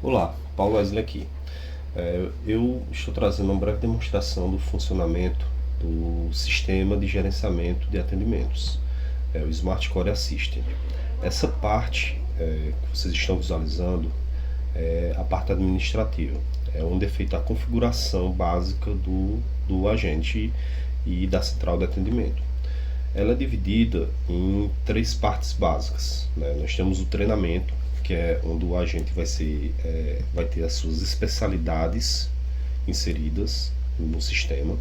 Olá, Paulo Wesley aqui. Eu estou trazendo uma breve demonstração do funcionamento do sistema de gerenciamento de atendimentos, o Smart Core Assistant. Essa parte que vocês estão visualizando é a parte administrativa, é onde é feita a configuração básica do agente e da central de atendimento. Ela é dividida em três partes básicas, né? Nós temos o treinamento, que é onde o agente vai ter as suas especialidades inseridas no sistema.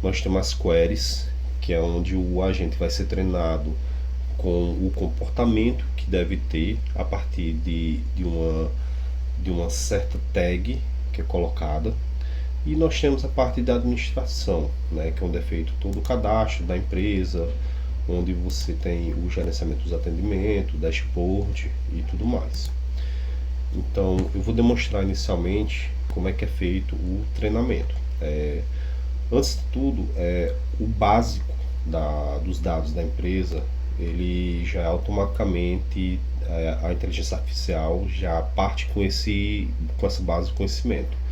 Nós temos as queries, que é onde o agente vai ser treinado com o comportamento que deve ter a partir de uma certa tag que é colocada. E nós temos a parte da administração, né, que é onde é feito todo o cadastro da empresa, onde você tem o gerenciamento dos atendimentos, dashboard e tudo mais. Então, eu vou demonstrar inicialmente como é que é feito o treinamento. Antes de tudo, o básico dos dados da empresa, ele já automaticamente, a inteligência artificial já parte com essa base de conhecimento.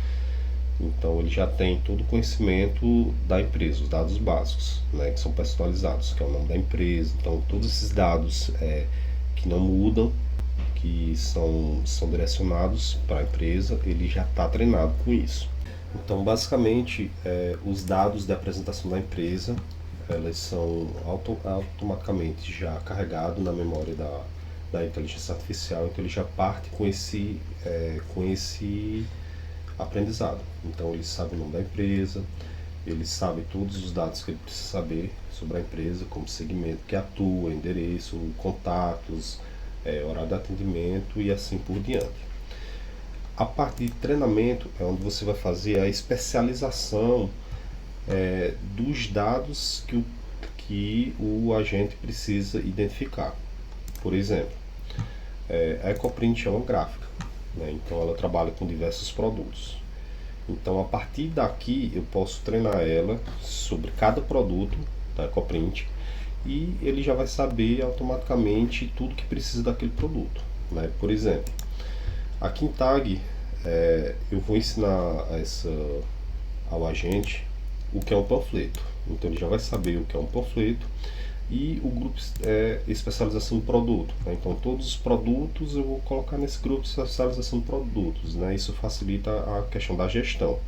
Então ele já tem todo o conhecimento da empresa, os dados básicos, né, que são personalizados, que é o nome da empresa. Então todos esses dados que não mudam, que são direcionados para a empresa, ele já está treinado com isso. Então basicamente os dados da apresentação da empresa, elas são automaticamente já carregados na memória da inteligência artificial, então ele já parte com esse aprendizado. Então ele sabe o nome da empresa, ele sabe todos os dados que ele precisa saber sobre a empresa, como segmento que atua, endereço, contatos, horário de atendimento e assim por diante. A parte de treinamento é onde você vai fazer a especialização dos dados que o agente precisa identificar. Por exemplo, a Ecoprint é uma gráfica, né? Então ela trabalha com diversos produtos. Então a partir daqui eu posso treinar ela sobre cada produto da Ecoprint e ele já vai saber automaticamente tudo que precisa daquele produto, né? Por exemplo, aqui em Tag eu vou ensinar ao agente o que é um panfleto. Então ele já vai saber o que é um panfleto e o grupo especialização de produto, né? Então todos os produtos eu vou colocar nesse grupo de especialização de produtos, né? Isso facilita a questão da gestão.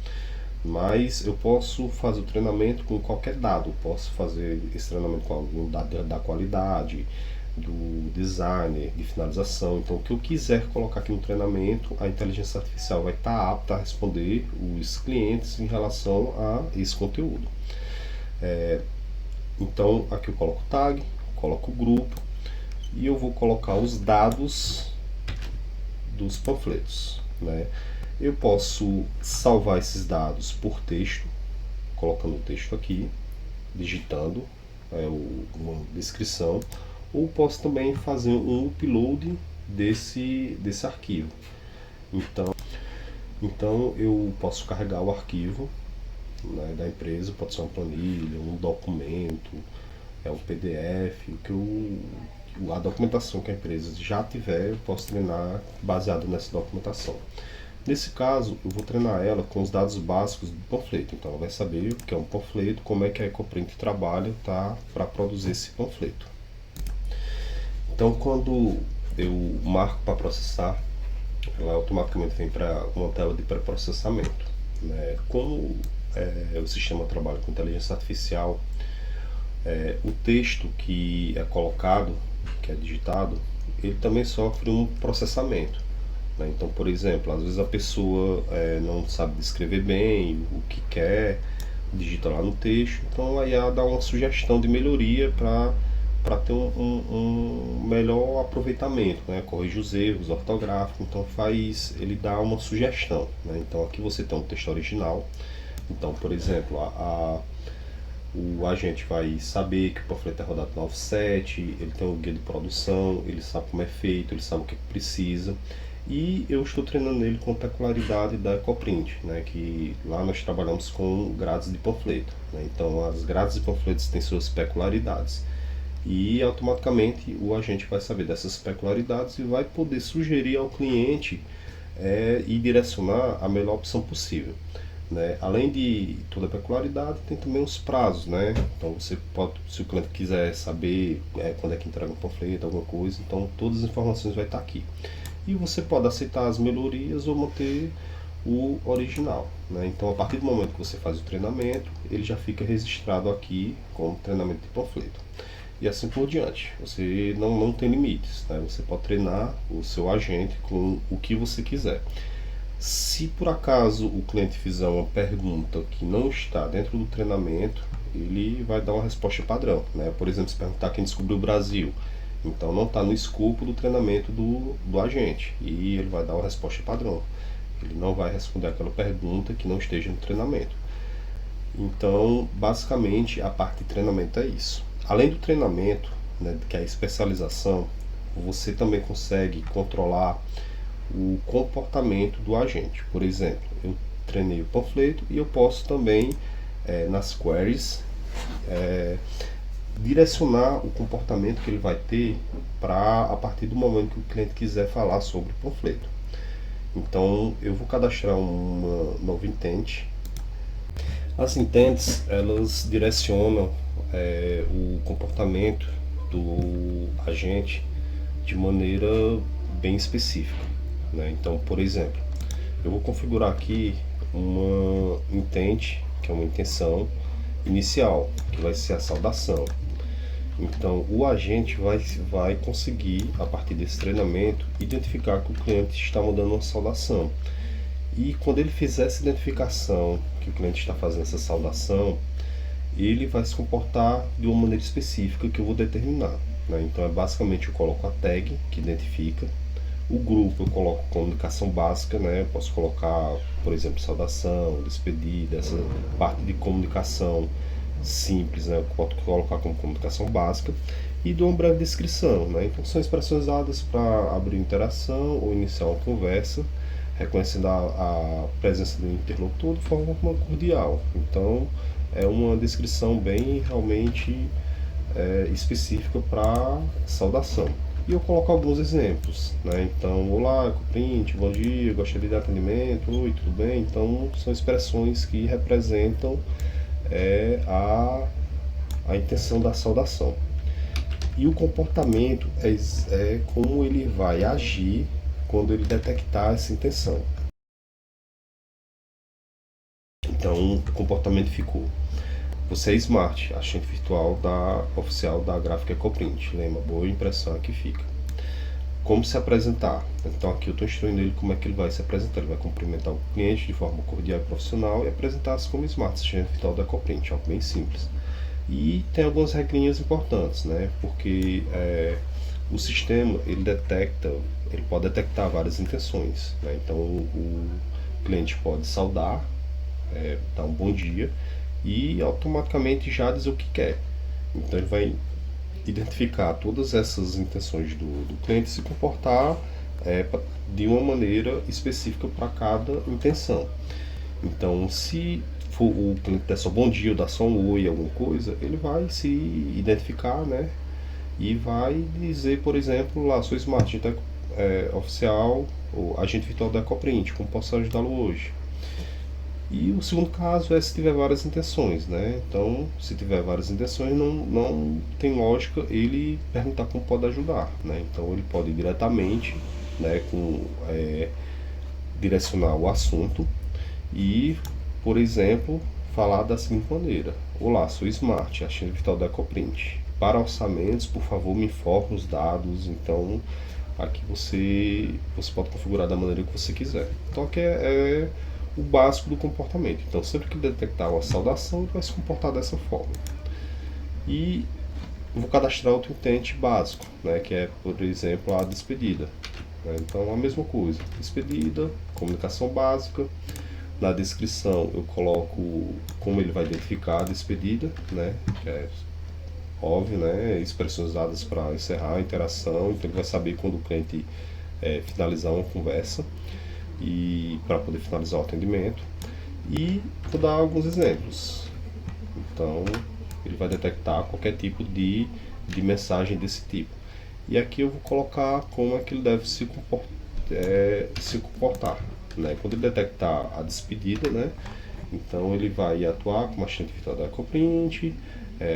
Mas eu posso fazer o treinamento com qualquer dado, eu posso fazer esse treinamento com algum dado da qualidade, do designer, de finalização. Então o que eu quiser colocar aqui no treinamento, a inteligência artificial vai estar apta a responder os clientes em relação a esse conteúdo. Então aqui eu coloco tag, coloco o grupo e eu vou colocar os dados dos panfletos, né? Eu posso salvar esses dados por texto, colocando o texto aqui, digitando uma descrição, ou posso também fazer um upload desse arquivo. Então eu posso carregar o arquivo, né, da empresa, pode ser uma planilha, um documento, um PDF, a documentação que a empresa já tiver, eu posso treinar baseado nessa documentação. Nesse caso, eu vou treinar ela com os dados básicos do panfleto. Então ela vai saber o que é um panfleto, como é que a Ecoprint trabalha para produzir esse panfleto. Então quando eu marco para processar, ela automaticamente vem para uma tela de pré-processamento, né? Como o sistema trabalha com inteligência artificial, o texto que é colocado, que é digitado, ele também sofre um processamento, né? Então, por exemplo, às vezes a pessoa não sabe descrever bem o que quer, digita lá no texto, então aí ela dá uma sugestão de melhoria para ter um melhor aproveitamento, né? Corrige os erros ortográficos, então ele dá uma sugestão, né? Então aqui você tem um texto original. Então, por exemplo, o agente vai saber que o panfleto é rodado no offset, ele tem um guia de produção, ele sabe como é feito, ele sabe o que precisa. E eu estou treinando ele com a peculiaridade da Ecoprint, né, que lá nós trabalhamos com grades de panfleto, né? Então as grades de panfletos têm suas peculiaridades. E automaticamente o agente vai saber dessas peculiaridades e vai poder sugerir ao cliente e direcionar a melhor opção possível. Né? Além de toda a peculiaridade, tem também os prazos, né? Então você pode, se o cliente quiser saber quando é que entrega um panfleto, alguma coisa, então todas as informações vai estar aqui. E você pode aceitar as melhorias ou manter o original, né? Então a partir do momento que você faz o treinamento, ele já fica registrado aqui como treinamento de panfleto. E assim por diante. Você não tem limites, né? Você pode treinar o seu agente com o que você quiser. Se por acaso o cliente fizer uma pergunta que não está dentro do treinamento, ele vai dar uma resposta padrão, né? Por exemplo, se perguntar quem descobriu o Brasil, então não está no escopo do treinamento do agente e ele vai dar uma resposta padrão. Ele não vai responder aquela pergunta que não esteja no treinamento. Então, basicamente, a parte de treinamento é isso. Além do treinamento, né, que é a especialização, você também consegue controlar o comportamento do agente. Por exemplo, eu treinei o panfleto e eu posso também, nas queries, direcionar o comportamento que ele vai ter para a partir do momento que o cliente quiser falar sobre o panfleto. Então, eu vou cadastrar uma nova intent. As intents, elas direcionam o comportamento do agente de maneira bem específica, né? Então, por exemplo, eu vou configurar aqui uma intent, que é uma intenção inicial, que vai ser a saudação. Então, o agente vai conseguir, a partir desse treinamento, identificar que o cliente está mandando uma saudação. E quando ele fizer essa identificação, que o cliente está fazendo essa saudação, ele vai se comportar de uma maneira específica que eu vou determinar, né? Então, basicamente, eu coloco a tag, que identifica. O grupo eu coloco comunicação básica, né? Eu posso colocar, por exemplo, saudação, despedida, essa parte de comunicação simples, né? Eu posso colocar como comunicação básica e dou uma breve descrição, né? Então são expressões dadas para abrir interação ou iniciar uma conversa, reconhecendo a presença do interlocutor de forma cordial. Então é uma descrição bem realmente específica para saudação. E eu coloco alguns exemplos, né? Então, olá, Ecoprint, bom dia, gostaria de atendimento, oi, tudo bem? Então, são expressões que representam a intenção da saudação. E o comportamento é como ele vai agir quando ele detectar essa intenção. Então, o comportamento ficou: você é smart, agente virtual oficial da gráfica Ecoprint. Lembra, boa impressão que fica. Como se apresentar? Então aqui eu estou instruindo ele como é que ele vai se apresentar. Ele vai cumprimentar o cliente de forma cordial e profissional e apresentar-se como smart, agente virtual da Ecoprint. Algo bem simples. E tem algumas regrinhas importantes, né? Porque o sistema ele pode detectar várias intenções, né? Então o cliente pode saudar, dar um bom dia e automaticamente já dizer o que quer. Então ele vai identificar todas essas intenções do cliente e se comportar de uma maneira específica para cada intenção. Então, se for o cliente der só bom dia ou dar só um oi, alguma coisa, ele vai se identificar, né? E vai dizer, por exemplo, lá, sou Smart, oficial, ou agente virtual da Ecoprint, como posso ajudá-lo hoje? E o segundo caso é se tiver várias intenções, né? Então, se tiver várias intenções, não tem lógica ele perguntar como pode ajudar, né? Então, ele pode ir diretamente, né, direcionar o assunto e, por exemplo, falar da seguinte maneira: olá, sou Smart, agente virtual da Ecoprint. Para orçamentos, por favor, me informe os dados. Então, aqui você pode configurar da maneira que você quiser. Então, aqui é o básico do comportamento. Então, sempre que detectar uma saudação, ele vai se comportar dessa forma. E vou cadastrar outro intent básico, né, que é, por exemplo, a despedida. Né? Então, a mesma coisa: despedida, comunicação básica. Na descrição, eu coloco como ele vai identificar a despedida, né, que é óbvio, né, expressões dadas para encerrar a interação. Então, ele vai saber quando o cliente finalizar uma conversa e para poder finalizar o atendimento. E vou dar alguns exemplos. Então ele vai detectar qualquer tipo de mensagem desse tipo. E aqui eu vou colocar como é que ele deve se se comportar, né? Quando ele detectar a despedida, né? Então ele vai atuar como agente virtual da Ecoprint,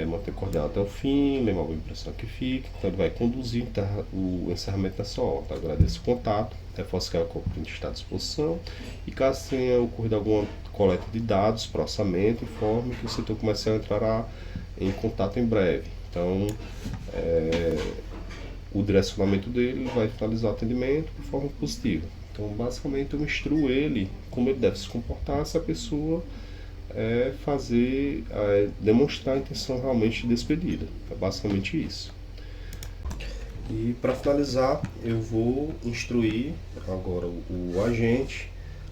manter coordenado até o fim, lembrar a impressão que fica. Então ele vai conduzir o encerramento dessa obra. Agradeço o contato, reforço que a Ecoprint está à disposição e caso tenha ocorrido alguma coleta de dados para orçamento, informe que o setor comercial entrará em contato em breve. Então, o direcionamento dele vai finalizar o atendimento de forma positiva. Então, basicamente, eu instruo ele como ele deve se comportar se a pessoa demonstrar a intenção realmente de despedida. É basicamente isso. E para finalizar, eu vou instruir agora o agente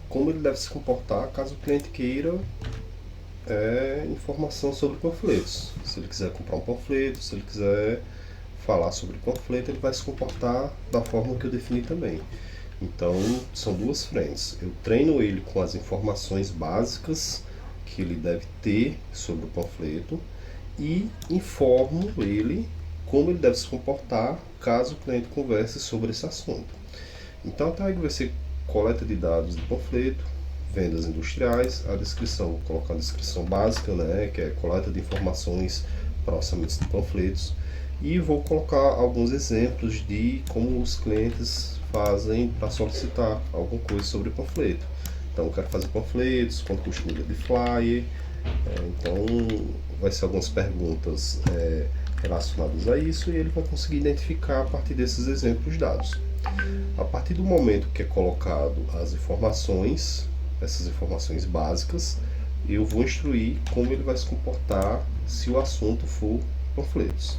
como ele deve se comportar caso o cliente queira informação sobre panfletos. Se ele quiser comprar um panfleto, se ele quiser falar sobre panfleto, ele vai se comportar da forma que eu defini também. Então, são duas frentes. Eu treino ele com as informações básicas que ele deve ter sobre o panfleto e informo ele como ele deve se comportar caso o cliente converse sobre esse assunto. Então, a tag vai ser coleta de dados do panfleto, vendas industriais, a descrição, vou colocar a descrição básica, né, que é coleta de informações para orçamentos de panfletos, e vou colocar alguns exemplos de como os clientes fazem para solicitar alguma coisa sobre panfleto. Então, eu quero fazer panfletos, quanto custa o de flyer, então vai ser algumas perguntas relacionadas a isso e ele vai conseguir identificar a partir desses exemplos dados. A partir do momento que é colocado as informações, essas informações básicas, eu vou instruir como ele vai se comportar se o assunto for panfletos.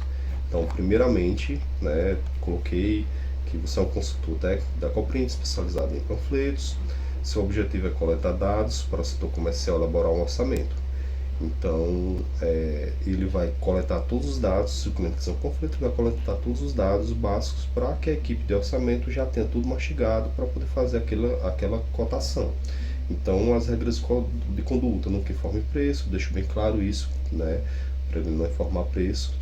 Então, primeiramente, né, coloquei que você é um consultor técnico da Ecoprint especializado em panfletos. Seu objetivo é coletar dados para o setor comercial elaborar um orçamento. Então, ele vai coletar todos os dados, se o cliente quiser um panfleto, ele vai coletar todos os dados básicos para que a equipe de orçamento já tenha tudo mastigado para poder fazer aquela cotação. Então, as regras de conduta, no que informe preço, deixo bem claro isso, né, para ele não informar preço.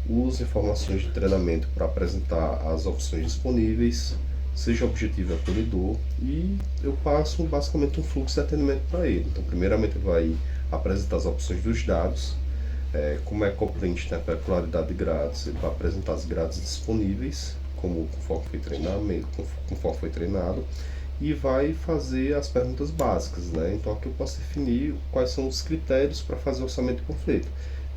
Use informações de treinamento para apresentar as opções disponíveis, seja objetivo e acolhedor, e eu passo basicamente um fluxo de atendimento para ele. Então, primeiramente, ele vai apresentar as opções dos dados, como a Ecoprint tem a peculiaridade de grades, ele vai apresentar as grades disponíveis, conforme foi treinado, e vai fazer as perguntas básicas, né? Então aqui eu posso definir quais são os critérios para fazer o orçamento de panfleto.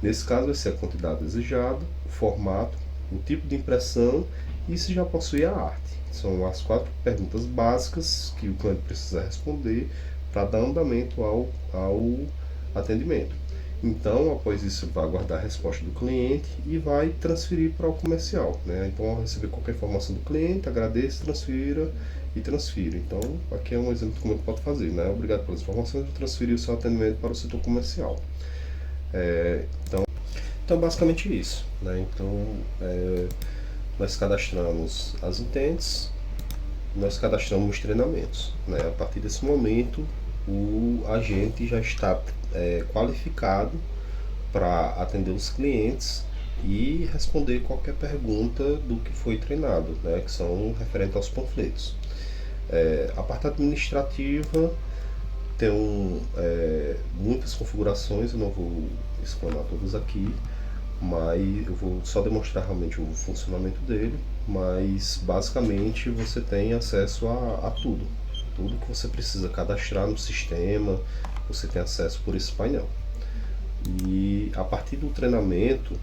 Nesse caso vai ser a quantidade desejada, o formato, o tipo de impressão e se já possui a arte. São as 4 perguntas básicas que o cliente precisa responder para dar andamento ao atendimento. Então, após isso, vai aguardar a resposta do cliente e vai transferir para o comercial, né? Então, ao receber qualquer informação do cliente, agradeça, transfira e transfira. Então, aqui é um exemplo de como ele pode fazer, né? Obrigado pelas informações, vou transferir o seu atendimento para o setor comercial. Então, basicamente isso, né? Então, nós cadastramos as intents, nós cadastramos os treinamentos, né? A partir desse momento, o agente já está qualificado para atender os clientes e responder qualquer pergunta do que foi treinado, né, que são referentes aos panfletos. A parte administrativa tem muitas configurações, eu não vou explanar todas aqui, mas eu vou só demonstrar realmente o funcionamento dele, mas basicamente você tem acesso a tudo que você precisa cadastrar no sistema, você tem acesso por esse painel. E a partir do treinamento,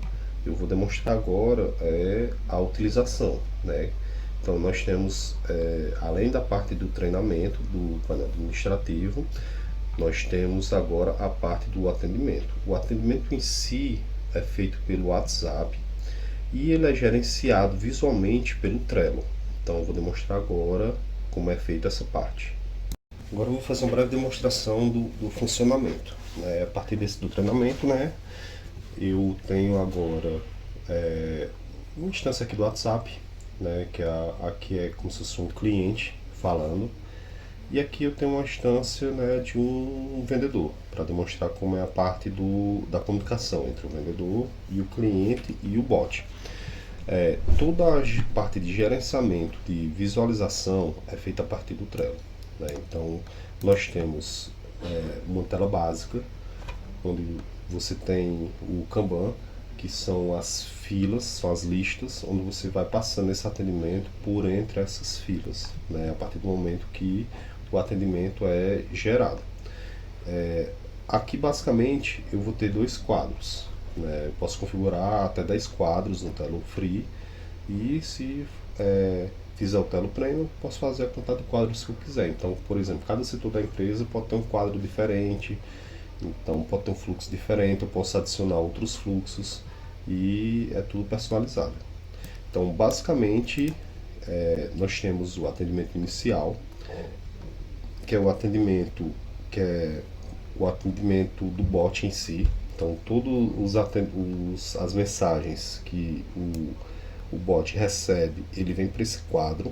eu vou demonstrar agora a utilização, né? Então nós temos, além da parte do treinamento, do painel administrativo, nós temos agora a parte do atendimento. O atendimento em si é feito pelo WhatsApp e ele é gerenciado visualmente pelo Trello. Então eu vou demonstrar agora como é feita essa parte. Agora eu vou fazer uma breve demonstração do funcionamento, né? A partir do treinamento, né, eu tenho agora uma instância aqui do WhatsApp, né, que aqui é como se fosse um cliente falando, e aqui eu tenho uma instância, né, de um vendedor, para demonstrar como é a parte da comunicação entre o vendedor e o cliente e o bot. Toda a parte de gerenciamento, de visualização é feita a partir do Trello, né? Então nós temos uma tela básica, onde você tem o Kanban, que são as filas, são as listas, onde você vai passando esse atendimento por entre essas filas, né? A partir do momento que o atendimento é gerado. Aqui basicamente eu vou ter dois quadros, né? Eu posso configurar até 10 quadros no Trello Free, e se fizer o Trello Premium, posso fazer a quantidade de quadros que eu quiser. Então, por exemplo, cada setor da empresa pode ter um quadro diferente, então pode ter um fluxo diferente, eu posso adicionar outros fluxos e é tudo personalizado. Então, basicamente, nós temos o atendimento inicial, que é o atendimento do bot em si. Então, todas as mensagens que o bot recebe, ele vem para esse quadro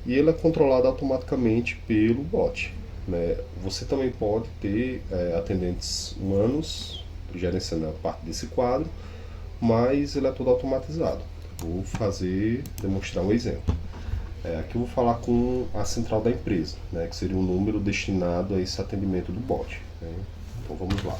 e ele é controlado automaticamente pelo bot, né? Você também pode ter atendentes humanos gerenciando a parte desse quadro, mas ele é todo automatizado. Vou demonstrar um exemplo. Aqui eu vou falar com a central da empresa, né, que seria um número destinado a esse atendimento do bot, né? Então vamos lá.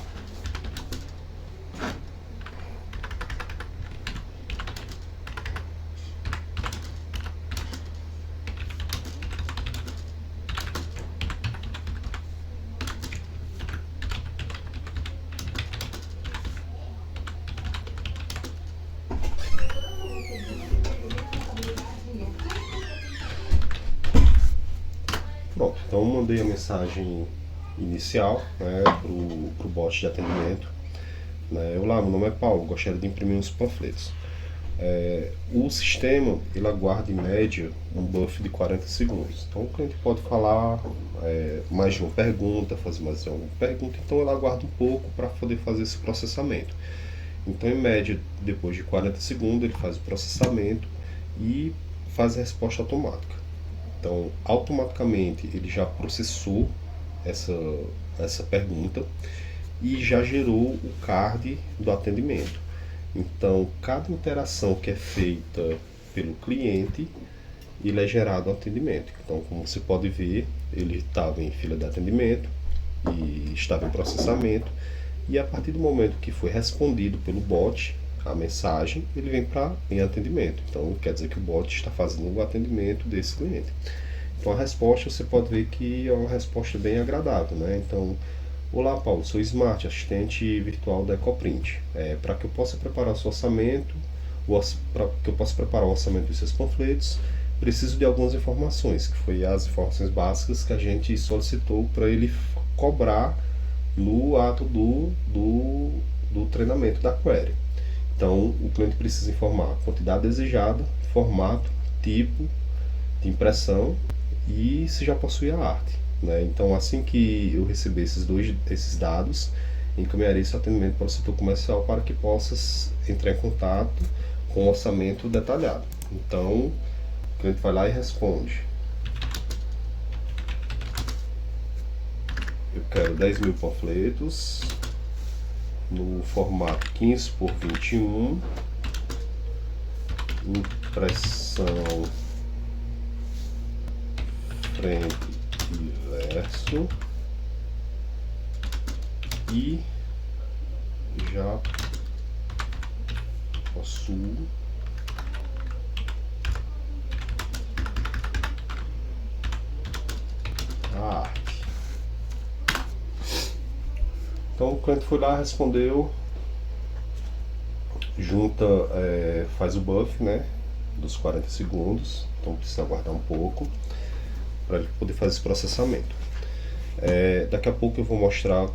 Pronto, então eu mandei a mensagem inicial, né, pro bot de atendimento, né? Olá, meu nome é Paulo, gostaria de imprimir uns panfletos. O sistema ele aguarda em média um buff de 40 segundos. Então o cliente pode falar mais de uma pergunta, fazer mais de uma pergunta, então ele aguarda um pouco para poder fazer esse processamento. Então, em média, depois de 40 segundos, ele faz o processamento e faz a resposta automática. Então, automaticamente ele já processou essa pergunta e já gerou o card do atendimento. Então, cada interação que é feita pelo cliente, ele é gerado no atendimento. Então, como você pode ver, ele estava em fila de atendimento e estava em processamento, e a partir do momento que foi respondido pelo bot a mensagem, ele vem em atendimento. Então, quer dizer que o bot está fazendo o atendimento desse cliente. Então, a resposta você pode ver que é uma resposta bem agradável, né? Então, olá Paulo, sou Smart, assistente virtual da Ecoprint. Para que eu possa preparar o seu orçamento, para que eu possa preparar o orçamento dos seus panfletos, preciso de algumas informações, que foi as informações básicas que a gente solicitou para ele cobrar no ato do treinamento da query. Então, o cliente precisa informar a quantidade desejada, formato, tipo de impressão e se já possui a arte, né? Então, assim que eu receber esses dados, encaminharei esse atendimento para o setor comercial para que possas entrar em contato com o orçamento detalhado. Então, o cliente vai lá e responde: eu quero 10 mil panfletos no formato 15 por 21, impressão frente e verso, e já possuo a arte. Então o cliente foi lá, respondeu, junta, faz o buff, né, dos 40 segundos, então precisa aguardar um pouco para ele poder fazer esse processamento. Daqui a pouco eu vou mostrar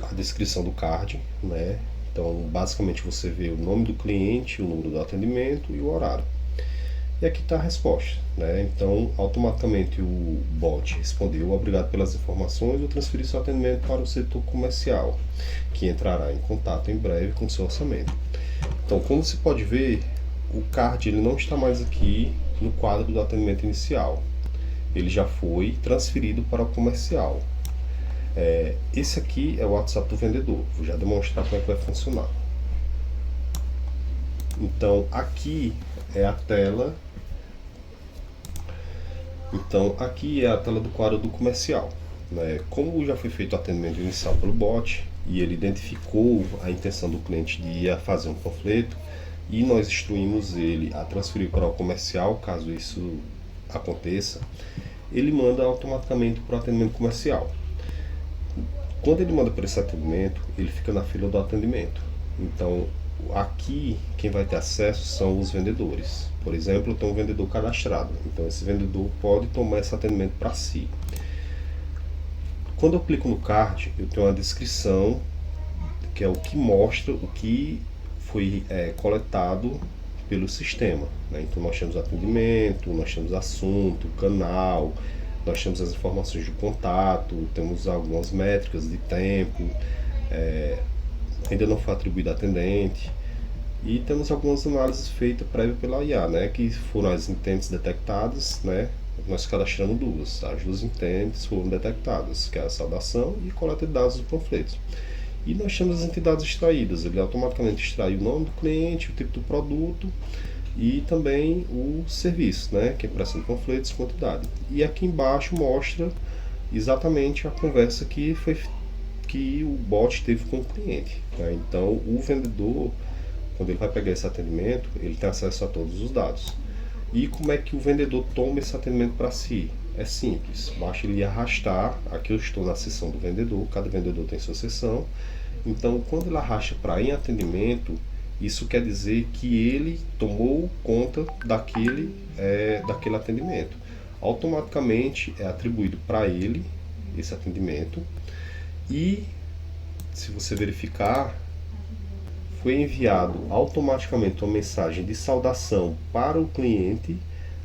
a descrição do card, né? Então basicamente você vê o nome do cliente, o número do atendimento e o horário. E aqui está a resposta, né? Então automaticamente o bot respondeu: obrigado pelas informações, vou transferir seu atendimento para o setor comercial, que entrará em contato em breve com seu orçamento. Então, como você pode ver, o card ele não está mais aqui no quadro do atendimento inicial, ele já foi transferido para o comercial. Esse aqui é o WhatsApp do vendedor, vou já demonstrar como é que vai funcionar. Então aqui é a tela. Então aqui é a tela do quadro do comercial, né? Como já foi feito o atendimento inicial pelo bot e ele identificou a intenção do cliente de ir fazer um panfleto e nós instruímos ele a transferir para o comercial, caso isso aconteça, ele manda automaticamente para o atendimento comercial. Quando ele manda para esse atendimento, ele fica na fila do atendimento. Então, aqui quem vai ter acesso são os vendedores. Por exemplo, eu tenho um vendedor cadastrado, então esse vendedor pode tomar esse atendimento para si. Quando eu clico no card, eu tenho uma descrição, que é o que mostra o que foi coletado pelo sistema, né? Então nós temos atendimento, nós temos assunto, canal, nós temos as informações de contato, temos algumas métricas de tempo, ainda não foi atribuído atendente, e temos algumas análises feitas prévia pela IA, né, que foram as intentes detectadas, né, nós cadastramos duas, as duas intentes foram detectadas, que é a saudação e coleta de dados do panfleto. E nós temos as entidades extraídas, ele automaticamente extrai o nome do cliente, o tipo do produto e também o serviço, né, que é impressão de panfletos, quantidade. E aqui embaixo mostra exatamente a conversa que o bot teve com o cliente, né? Então o vendedor, quando ele vai pegar esse atendimento, ele tem acesso a todos os dados. E como é que o vendedor toma esse atendimento para si? É simples, basta ele arrastar. Aqui eu estou na seção do vendedor, cada vendedor tem sua seção. Então, quando ele arrasta para em atendimento, isso quer dizer que ele tomou conta daquele atendimento. Automaticamente é atribuído para ele esse atendimento e, se você verificar, foi enviado automaticamente uma mensagem de saudação para o cliente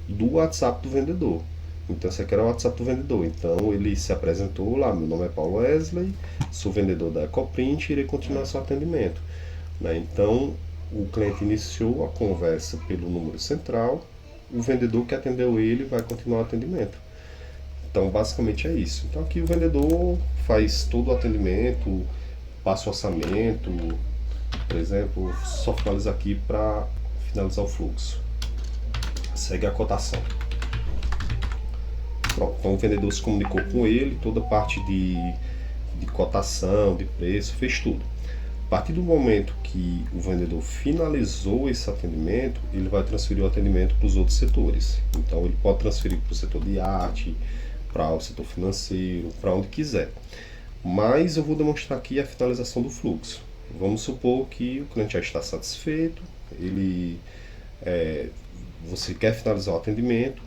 do WhatsApp do vendedor. Então esse aqui era o WhatsApp do vendedor. Então ele se apresentou lá: meu nome é Paulo Wesley, sou vendedor da Ecoprint e irei continuar seu atendimento, né? Então o cliente iniciou a conversa pelo número central, o vendedor que atendeu ele vai continuar o atendimento. Então basicamente é isso. Então aqui o vendedor faz todo o atendimento, passa o orçamento, por exemplo, só finaliza aqui para finalizar o fluxo. Segue a cotação. Pronto, então o vendedor se comunicou com ele, toda a parte de cotação, de preço, fez tudo. A partir do momento que o vendedor finalizou esse atendimento, ele vai transferir o atendimento para os outros setores. Então ele pode transferir para o setor de arte, para o setor financeiro, para onde quiser. Mas eu vou demonstrar aqui a finalização do fluxo. Vamos supor que o cliente já está satisfeito, você quer finalizar o atendimento,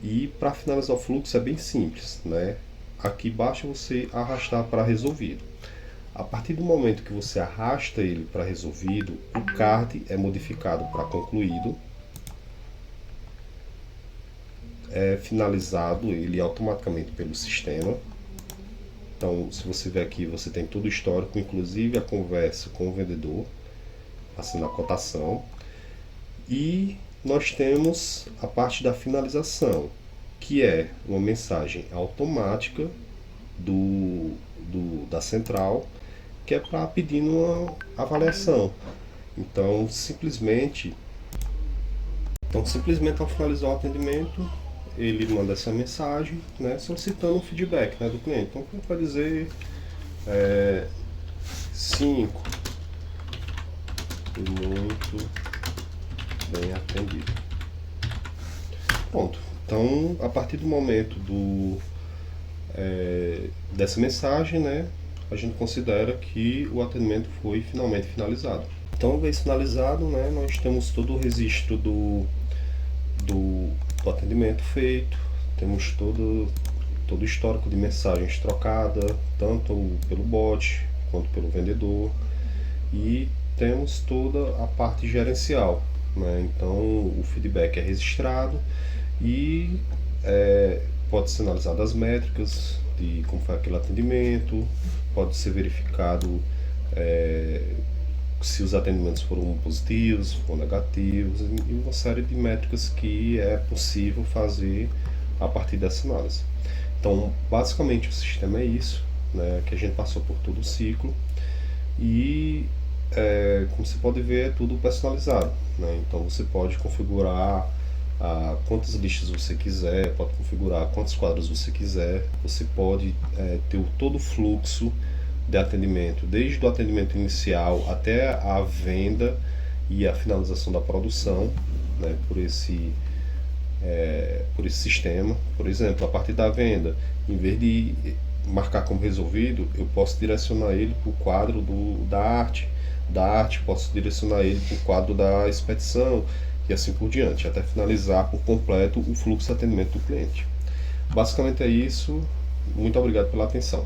e para finalizar o fluxo é bem simples, né? Aqui basta você arrastar para resolvido. A partir do momento que você arrasta ele para resolvido, o card é modificado para concluído, é finalizado ele automaticamente pelo sistema. Então, se você ver aqui, você tem todo o histórico, inclusive a conversa com o vendedor, assim na cotação. E nós temos a parte da finalização, que é uma mensagem automática da central, que é para pedir uma avaliação. Então, simplesmente ao finalizar o atendimento, ele manda essa mensagem, né, solicitando um feedback, né, do cliente. Então, como vai dizer 5, muito bem atendido. Pronto. Então, a partir do momento dessa mensagem, né, a gente considera que o atendimento foi finalmente finalizado. Então, uma vez finalizado, né, nós temos todo o registro do atendimento feito, temos todo o histórico de mensagens trocadas, tanto pelo bot quanto pelo vendedor, e temos toda a parte gerencial, né? Então o feedback é registrado e pode ser analisado as métricas de como foi aquele atendimento, pode ser verificado se os atendimentos foram positivos, foram negativos, e uma série de métricas que é possível fazer a partir dessa análise. Então, basicamente o sistema é isso, né, que a gente passou por todo o ciclo, e como você pode ver, é tudo personalizado, né? Então você pode configurar quantas listas você quiser, pode configurar quantos quadros você quiser, você pode ter todo o fluxo de atendimento, desde o atendimento inicial até a venda e a finalização da produção, né, por esse sistema. Por exemplo, a partir da venda, em vez de marcar como resolvido, eu posso direcionar ele para o quadro da arte posso direcionar ele para o quadro da expedição e assim por diante, até finalizar por completo o fluxo de atendimento do cliente. Basicamente é isso. Muito obrigado pela atenção.